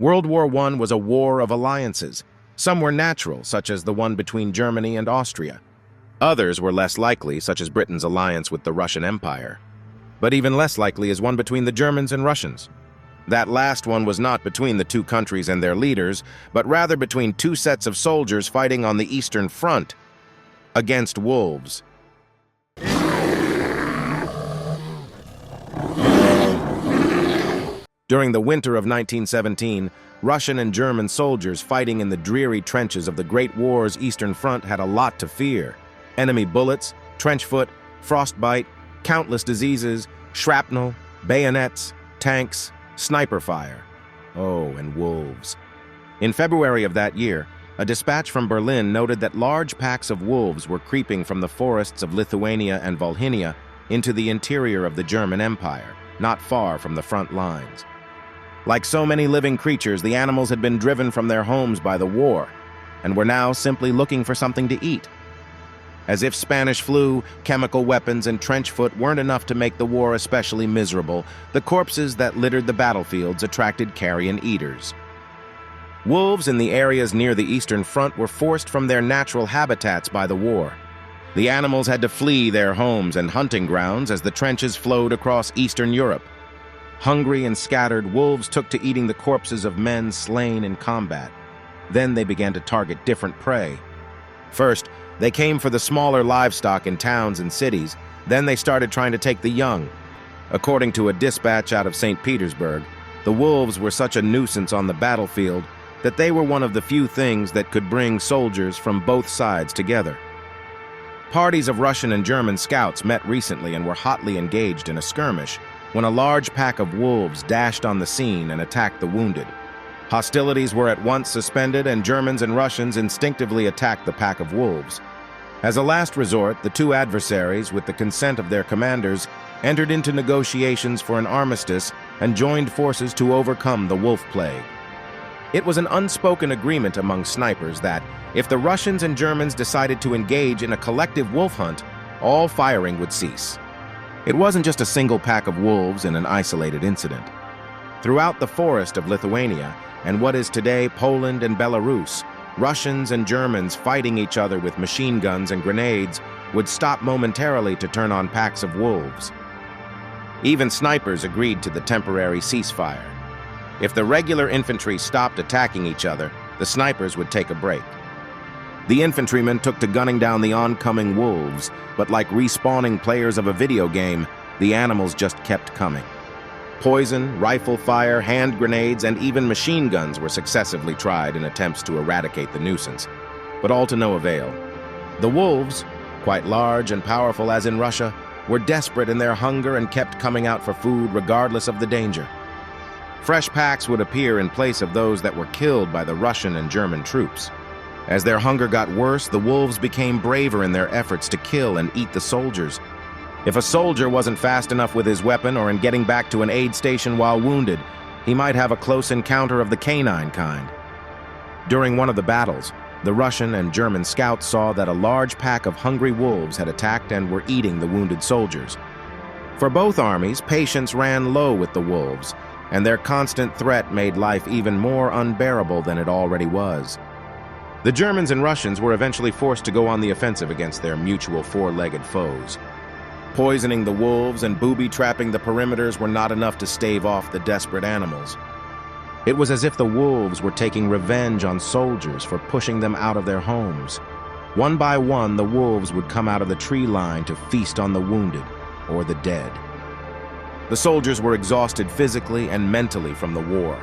World War I was a war of alliances. Some were natural, such as the one between Germany and Austria. Others were less likely, such as Britain's alliance with the Russian Empire. But even less likely is one between the Germans and Russians. That last one was not between the two countries and their leaders, but rather between two sets of soldiers fighting on the Eastern Front against wolves. During the winter of 1917, Russian and German soldiers fighting in the dreary trenches of the Great War's Eastern Front had a lot to fear. Enemy bullets, trench foot, frostbite, countless diseases, shrapnel, bayonets, tanks, sniper fire. Oh, and wolves. In February of that year, a dispatch from Berlin noted that large packs of wolves were creeping from the forests of Lithuania and Volhynia into the interior of the German Empire, not far from the front lines. Like so many living creatures, the animals had been driven from their homes by the war and were now simply looking for something to eat. As if Spanish flu, chemical weapons, and trench foot weren't enough to make the war especially miserable, the corpses that littered the battlefields attracted carrion eaters. Wolves in the areas near the Eastern Front were forced from their natural habitats by the war. The animals had to flee their homes and hunting grounds as the trenches flowed across Eastern Europe. Hungry and scattered, wolves took to eating the corpses of men slain in combat. Then they began to target different prey. First, they came for the smaller livestock in towns and cities. Then they started trying to take the young. According to a dispatch out of St. Petersburg, the wolves were such a nuisance on the battlefield that they were one of the few things that could bring soldiers from both sides together. Parties of Russian and German scouts met recently and were hotly engaged in a skirmish when a large pack of wolves dashed on the scene and attacked the wounded. Hostilities were at once suspended, and Germans and Russians instinctively attacked the pack of wolves. As a last resort, the two adversaries, with the consent of their commanders, entered into negotiations for an armistice and joined forces to overcome the wolf plague. It was an unspoken agreement among snipers that, if the Russians and Germans decided to engage in a collective wolf hunt, all firing would cease. It wasn't just a single pack of wolves in an isolated incident. Throughout the forest of Lithuania and what is today Poland and Belarus, Russians and Germans fighting each other with machine guns and grenades would stop momentarily to turn on packs of wolves. Even snipers agreed to the temporary ceasefire. If the regular infantry stopped attacking each other, the snipers would take a break. The infantrymen took to gunning down the oncoming wolves, but like respawning players of a video game, the animals just kept coming. Poison, rifle fire, hand grenades, and even machine guns were successively tried in attempts to eradicate the nuisance, but all to no avail. The wolves, quite large and powerful as in Russia, were desperate in their hunger and kept coming out for food regardless of the danger. Fresh packs would appear in place of those that were killed by the Russian and German troops. As their hunger got worse, the wolves became braver in their efforts to kill and eat the soldiers. If a soldier wasn't fast enough with his weapon or in getting back to an aid station while wounded, he might have a close encounter of the canine kind. During one of the battles, the Russian and German scouts saw that a large pack of hungry wolves had attacked and were eating the wounded soldiers. For both armies, patience ran low with the wolves, and their constant threat made life even more unbearable than it already was. The Germans and Russians were eventually forced to go on the offensive against their mutual four-legged foes. Poisoning the wolves and booby-trapping the perimeters were not enough to stave off the desperate animals. It was as if the wolves were taking revenge on soldiers for pushing them out of their homes. One by one, the wolves would come out of the tree line to feast on the wounded or the dead. The soldiers were exhausted physically and mentally from the war.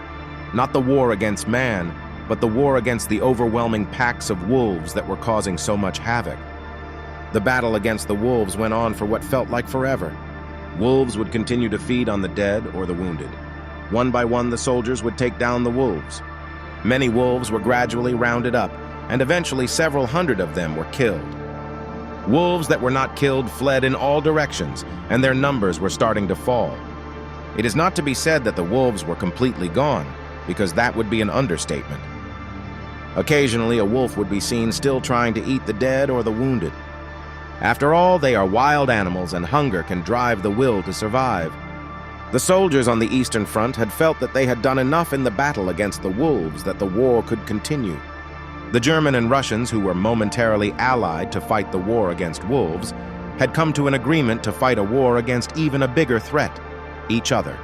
Not the war against man, but the war against the overwhelming packs of wolves that were causing so much havoc. The battle against the wolves went on for what felt like forever. Wolves would continue to feed on the dead or the wounded. One by one, the soldiers would take down the wolves. Many wolves were gradually rounded up, and eventually several hundred of them were killed. Wolves that were not killed fled in all directions, and their numbers were starting to fall. It is not to be said that the wolves were completely gone, because that would be an understatement. Occasionally, a wolf would be seen still trying to eat the dead or the wounded. After all, they are wild animals, and hunger can drive the will to survive. The soldiers on the Eastern Front had felt that they had done enough in the battle against the wolves that the war could continue. The German and Russians, who were momentarily allied to fight the war against wolves, had come to an agreement to fight a war against even a bigger threat, each other.